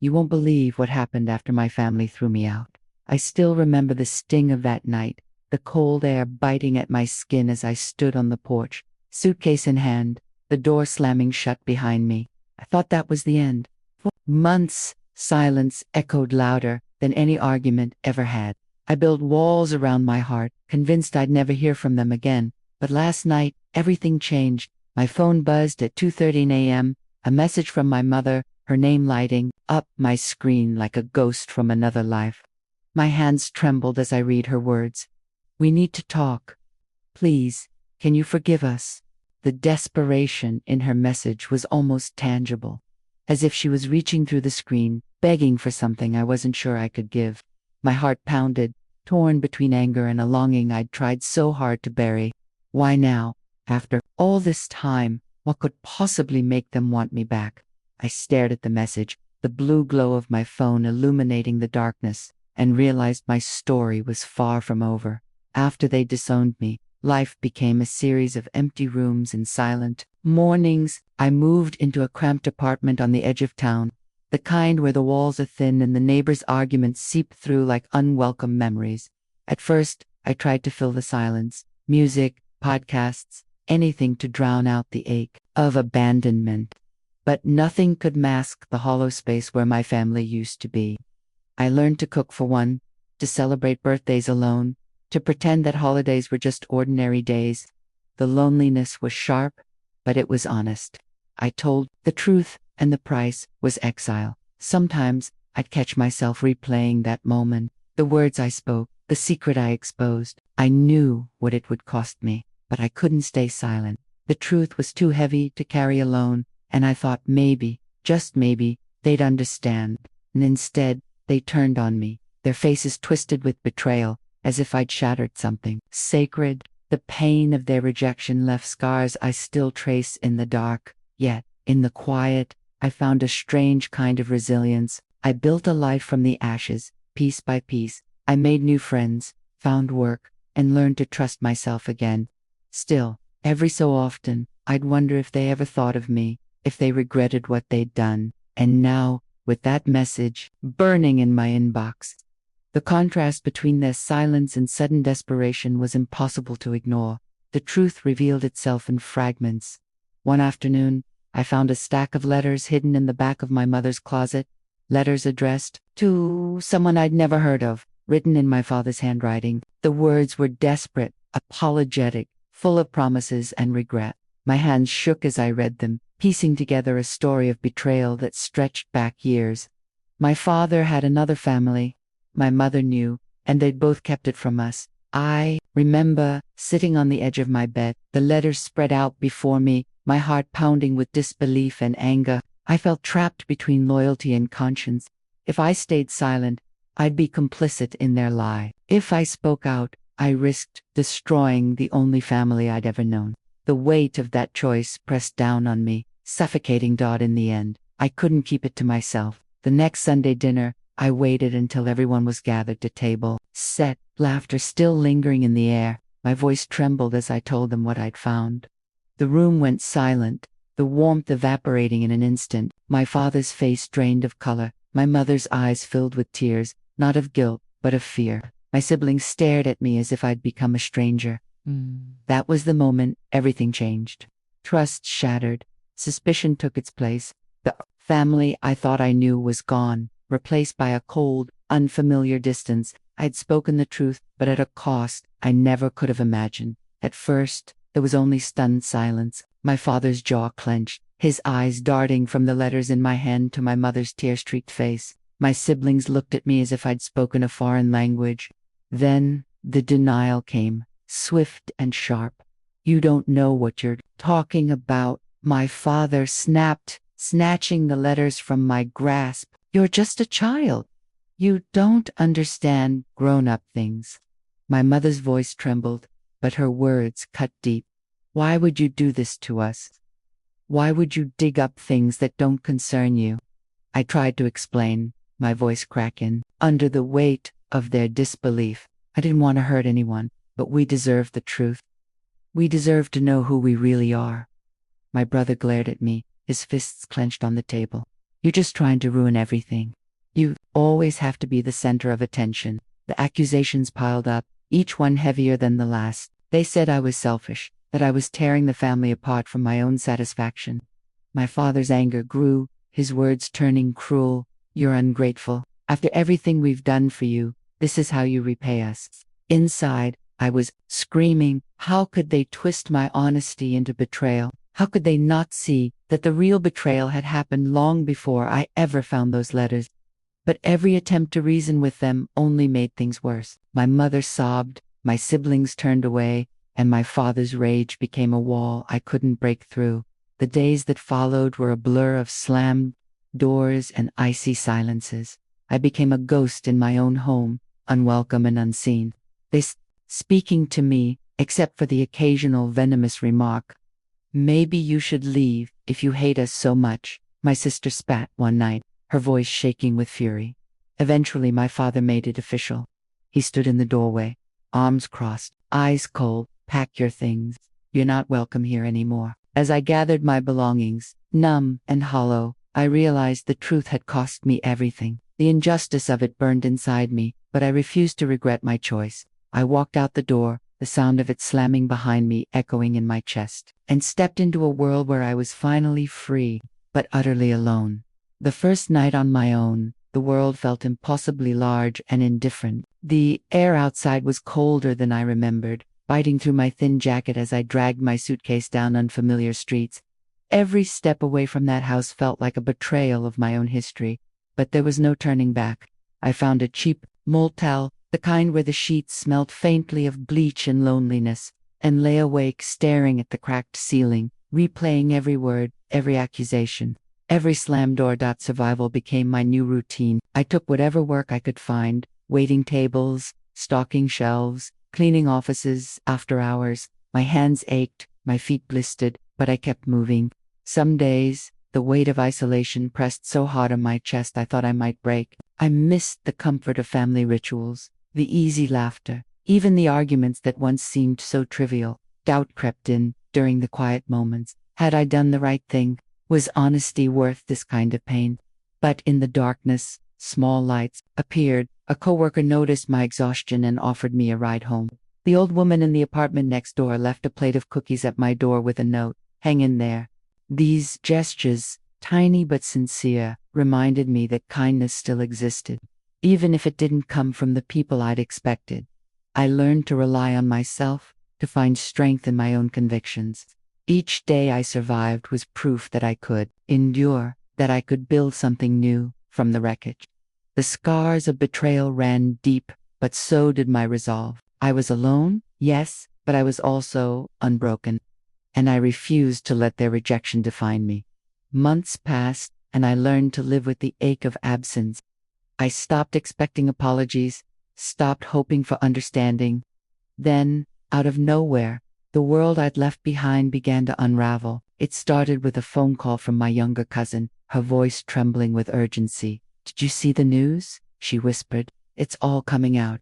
You won't believe what happened after my family threw me out. I still remember the sting of that night, the cold air biting at my skin as I stood on the porch, suitcase in hand, the door slamming shut behind me. I thought that was the end. For months, silence echoed louder than any argument ever had. I built walls around my heart, convinced I'd never hear from them again. But last night, everything changed. My phone buzzed at 2:13 a.m., a message from my mother, her name lighting up my screen like a ghost from another life. My hands trembled as I read her words. "We need to talk. Please, can you forgive us?" The desperation in her message was almost tangible, as if she was reaching through the screen, begging for something I wasn't sure I could give. My heart pounded, torn between anger and a longing I'd tried so hard to bury. Why now, after all this time, what could possibly make them want me back? I stared at the message, the blue glow of my phone illuminating the darkness, and realized my story was far from over. After they disowned me, life became a series of empty rooms and silent mornings. I moved into a cramped apartment on the edge of town, the kind where the walls are thin and the neighbors' arguments seep through like unwelcome memories. At first, I tried to fill the silence. Music, podcasts, anything to drown out the ache of abandonment. But nothing could mask the hollow space where my family used to be. I learned to cook for one, to celebrate birthdays alone, to pretend that holidays were just ordinary days. The loneliness was sharp, but it was honest. I told the truth, and the price was exile. Sometimes I'd catch myself replaying that moment, the words I spoke, the secret I exposed. I knew what it would cost me, but I couldn't stay silent. The truth was too heavy to carry alone, and I thought maybe, just maybe, they'd understand. And instead, they turned on me, their faces twisted with betrayal, as if I'd shattered something sacred. The pain of their rejection left scars I still trace in the dark. Yet, in the quiet, I found a strange kind of resilience. I built a life from the ashes, piece by piece. I made new friends, found work, and learned to trust myself again. Still, every so often, I'd wonder if they ever thought of me, if they regretted what they'd done. And now, with that message burning in my inbox, the contrast between their silence and sudden desperation was impossible to ignore. The truth revealed itself in fragments. One afternoon, I found a stack of letters hidden in the back of my mother's closet, letters addressed to someone I'd never heard of, written in my father's handwriting. The words were desperate, apologetic, full of promises and regret. My hands shook as I read them, piecing together a story of betrayal that stretched back years. My father had another family, my mother knew, and they'd both kept it from us. I remember sitting on the edge of my bed, the letters spread out before me, my heart pounding with disbelief and anger. I felt trapped between loyalty and conscience. If I stayed silent, I'd be complicit in their lie. If I spoke out, I risked destroying the only family I'd ever known. The weight of that choice pressed down on me, suffocating. In the end, I couldn't keep it to myself. The next Sunday dinner, I waited until everyone was gathered to table, set, laughter still lingering in the air. My voice trembled as I told them what I'd found. The room went silent, the warmth evaporating in an instant. My father's face drained of color, my mother's eyes filled with tears, not of guilt, but of fear. My siblings stared at me as if I'd become a stranger. That was the moment everything changed. Trust shattered, suspicion took its place. The family I thought I knew was gone, replaced by a cold, unfamiliar distance. I'd spoken the truth, but at a cost I never could have imagined. At first, there was only stunned silence. My father's jaw clenched, his eyes darting from the letters in my hand to my mother's tear-streaked face. My siblings looked at me as if I'd spoken a foreign language. Then, the denial came, swift and sharp. "You don't know what you're talking about," my father snapped, snatching the letters from my grasp. "You're just a child. You don't understand grown-up things." My mother's voice trembled, but her words cut deep. "Why would you do this to us? Why would you dig up things that don't concern you?" I tried to explain, my voice cracking under the weight of their disbelief. I didn't want to hurt anyone, but we deserved the truth. We deserved to know who we really are. My brother glared at me, his fists clenched on the table. You're just trying to ruin everything. You always have to be the center of attention." The accusations piled up, each one heavier than the last. They said I was selfish, that I was tearing the family apart for my own satisfaction. My father's anger grew, his words turning cruel. "You're ungrateful. After everything we've done for you, this is how you repay us." Inside, I was screaming, how could they twist my honesty into betrayal? How could they not see that the real betrayal had happened long before I ever found those letters? But every attempt to reason with them only made things worse. My mother sobbed, my siblings turned away, and my father's rage became a wall I couldn't break through. The days that followed were a blur of slammed doors and icy silences. I became a ghost in my own home, unwelcome and unseen. They speaking to me, except for the occasional venomous remark. "Maybe you should leave if you hate us so much," my sister spat one night, her voice shaking with fury. Eventually, my father made it official. He stood in the doorway, arms crossed, eyes cold. "Pack your things. You're not welcome here anymore." As I gathered my belongings, numb and hollow, I realized the truth had cost me everything. The injustice of it burned inside me, but I refused to regret my choice. I walked out the door, the sound of it slamming behind me echoing in my chest, and stepped into a world where I was finally free, but utterly alone. The first night on my own, the world felt impossibly large and indifferent. The air outside was colder than I remembered, biting through my thin jacket as I dragged my suitcase down unfamiliar streets. Every step away from that house felt like a betrayal of my own history, but there was no turning back. I found a cheap motel, the kind where the sheets smelled faintly of bleach and loneliness, and lay awake staring at the cracked ceiling, replaying every word, every accusation. Every slam door. Survival became my new routine. I took whatever work I could find, waiting tables, stocking shelves, cleaning offices after hours. My hands ached, my feet blistered, but I kept moving. Some days, the weight of isolation pressed so hard on my chest I thought I might break. I missed the comfort of family rituals, the easy laughter, even the arguments that once seemed so trivial. Doubt crept in during the quiet moments. Had I done the right thing? Was honesty worth this kind of pain? But in the darkness, small lights appeared. A coworker noticed my exhaustion and offered me a ride home. The old woman in the apartment next door left a plate of cookies at my door with a note, "Hang in there." These gestures, tiny but sincere, reminded me that kindness still existed, even if it didn't come from the people I'd expected. I learned to rely on myself, to find strength in my own convictions. Each day I survived was proof that I could endure, that I could build something new from the wreckage. The scars of betrayal ran deep, but so did my resolve. I was alone, yes, but I was also unbroken, and I refused to let their rejection define me. Months passed, and I learned to live with the ache of absence. I stopped expecting apologies, stopped hoping for understanding. Then, out of nowhere, the world I'd left behind began to unravel. It started with a phone call from my younger cousin, her voice trembling with urgency. "Did you see the news?" she whispered. "It's all coming out."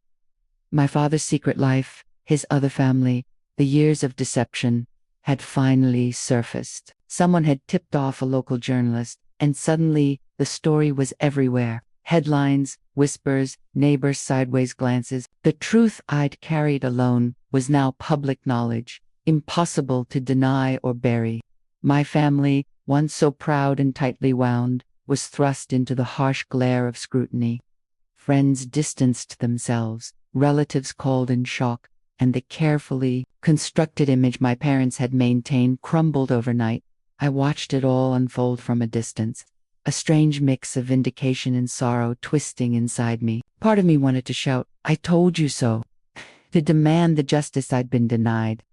My father's secret life, his other family, the years of deception, had finally surfaced. Someone had tipped off a local journalist, and suddenly the story was everywhere. Headlines, whispers, neighbors' sideways glances. The truth I'd carried alone was now public knowledge, impossible to deny or bury. My family, once so proud and tightly wound, was thrust into the harsh glare of scrutiny. Friends distanced themselves, relatives called in shock, and the carefully constructed image my parents had maintained crumbled overnight. I watched it all unfold from a distance, a strange mix of vindication and sorrow twisting inside me. Part of me wanted to shout, "I told you so," to demand the justice I'd been denied.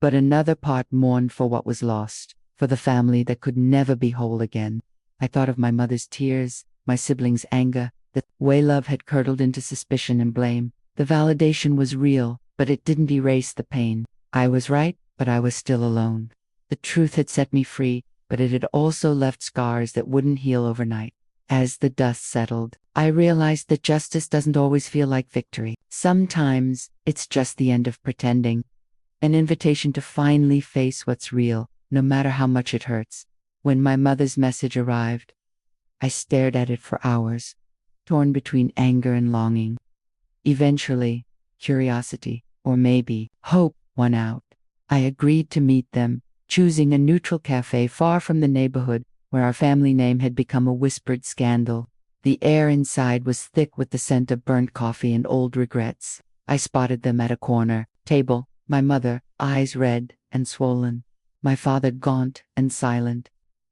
But another part mourned for what was lost, for the family that could never be whole again. I thought of my mother's tears, my siblings' anger, the way love had curdled into suspicion and blame. The validation was real, but it didn't erase the pain. I was right, but I was still alone. The truth had set me free, but it had also left scars that wouldn't heal overnight. As the dust settled, I realized that justice doesn't always feel like victory. Sometimes it's just the end of pretending, an invitation to finally face what's real, no matter how much it hurts. When my mother's message arrived, I stared at it for hours, torn between anger and longing. Eventually, curiosity, or maybe hope, won out. I agreed to meet them, choosing a neutral cafe far from the neighborhood where our family name had become a whispered scandal. The air inside was thick with the scent of burnt coffee and old regrets. I spotted them at a corner table, my mother, eyes red and swollen, my father gaunt and silent,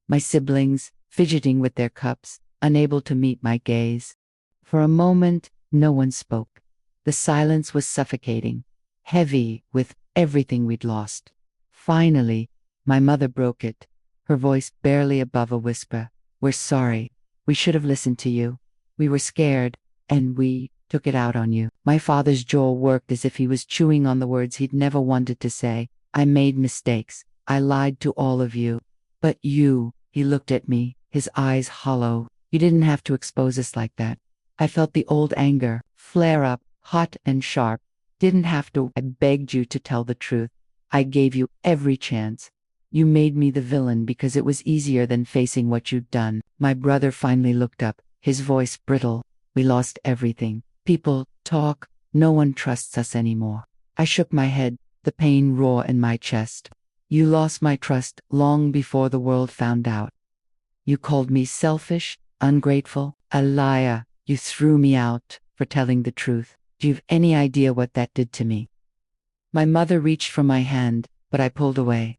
my siblings fidgeting with their cups, unable to meet my gaze. For a moment, no one spoke. The silence was suffocating, heavy with everything we'd lost. Finally, my mother broke it, her voice barely above a whisper. "We're sorry. We should have listened to you. We were scared, and we took it out on you." My father's jaw worked as if he was chewing on the words he'd never wanted to say. "I made mistakes. I lied to all of you. But you," he looked at me, his eyes hollow. "You didn't have to expose us like that." I felt the old anger flare up, hot and sharp. "Didn't have to. I begged you to tell the truth. I gave you every chance. You made me the villain because it was easier than facing what you'd done." My brother finally looked up, his voice brittle. "We lost everything. People talk. No one trusts us anymore." I shook my head, the pain raw in my chest. "You lost my trust long before the world found out. You called me selfish, ungrateful, a liar. You threw me out for telling the truth. Do you have any idea what that did to me?" My mother reached for my hand, but I pulled away.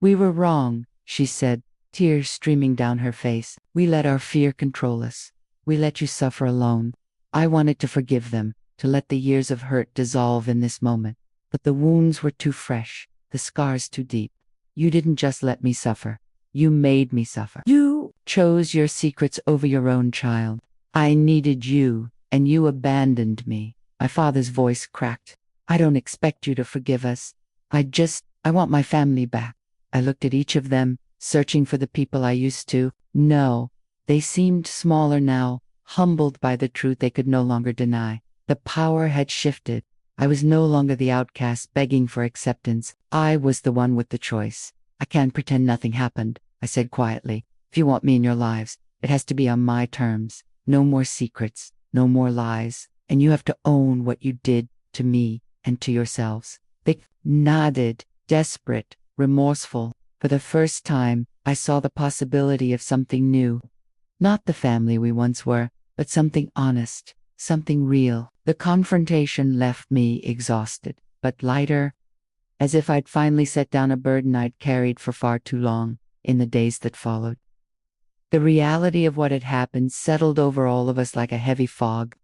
"We were wrong," she said, tears streaming down her face. "We let our fear control us. We let you suffer alone. I wanted to forgive them, to let the years of hurt dissolve in this moment. But the wounds were too fresh, the scars too deep. You didn't just let me suffer. You made me suffer. You chose your secrets over your own child. I needed you, and you abandoned me." My father's voice cracked. "I don't expect you to forgive us. I want my family back." I looked at each of them, searching for the people I used to know. They seemed smaller now, humbled by the truth they could no longer deny. The power had shifted. I was no longer the outcast begging for acceptance. I was the one with the choice. "I can't pretend nothing happened," I said quietly. "If you want me in your lives, it has to be on my terms. No more secrets, no more lies, and you have to own what you did to me and to yourselves." They nodded, desperate, remorseful. For the first time, I saw the possibility of something new. Not the family we once were, but something honest, something real. The confrontation left me exhausted, but lighter, as if I'd finally set down a burden I'd carried for far too long in the days that followed. The reality of what had happened settled over all of us like a heavy fog.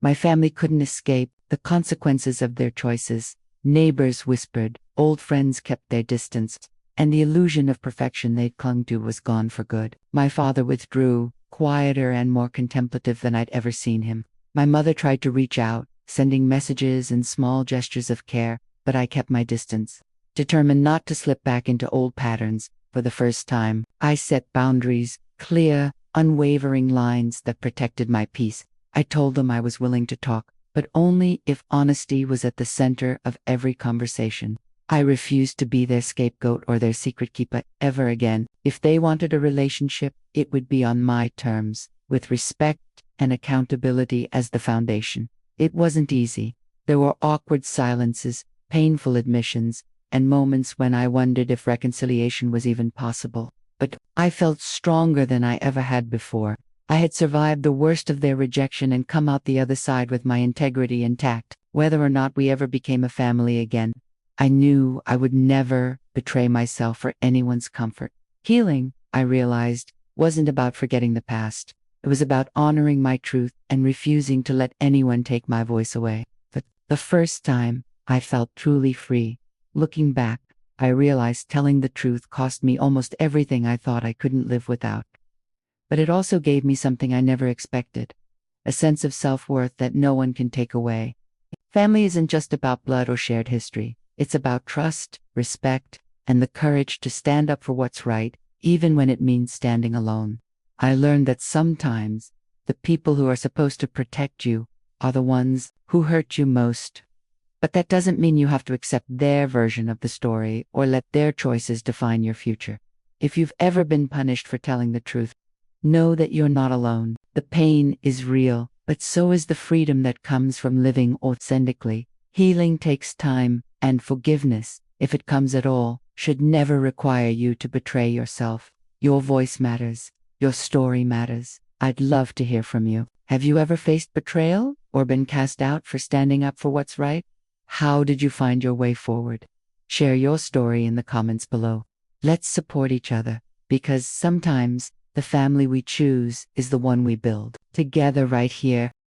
My family couldn't escape the consequences of their choices. Neighbors whispered, old friends kept their distance, and the illusion of perfection they'd clung to was gone for good. My father withdrew, quieter and more contemplative than I'd ever seen him. My mother tried to reach out, sending messages and small gestures of care, but I kept my distance. Determined not to slip back into old patterns, for the first time, I set boundaries, clear, unwavering lines that protected my peace. I told them I was willing to talk, but only if honesty was at the center of every conversation. I refused to be their scapegoat or their secret keeper ever again. If they wanted a relationship, it would be on my terms, with respect and accountability as the foundation. It wasn't easy. There were awkward silences, painful admissions, and moments when I wondered if reconciliation was even possible. But I felt stronger than I ever had before. I had survived the worst of their rejection and come out the other side with my integrity intact, whether or not we ever became a family again. I knew I would never betray myself for anyone's comfort. Healing, I realized, wasn't about forgetting the past. It was about honoring my truth and refusing to let anyone take my voice away. But the first time, I felt truly free. Looking back, I realized telling the truth cost me almost everything I thought I couldn't live without. But it also gave me something I never expected, a sense of self-worth that no one can take away. Family isn't just about blood or shared history. It's about trust, respect, and the courage to stand up for what's right, even when it means standing alone. I learned that sometimes the people who are supposed to protect you are the ones who hurt you most. But that doesn't mean you have to accept their version of the story or let their choices define your future. If you've ever been punished for telling the truth, Know that you're not alone. The pain is real, but so is the freedom that comes from living authentically. Healing takes time, and forgiveness, if it comes at all, should never require you to betray yourself. Your voice matters. Your story matters. I'd love to hear from you. Have you ever faced betrayal or been cast out for standing up for what's right? How did you find your way forward? Share your story in the comments below. Let's support each other, because sometimes the family we choose is the one we build together right here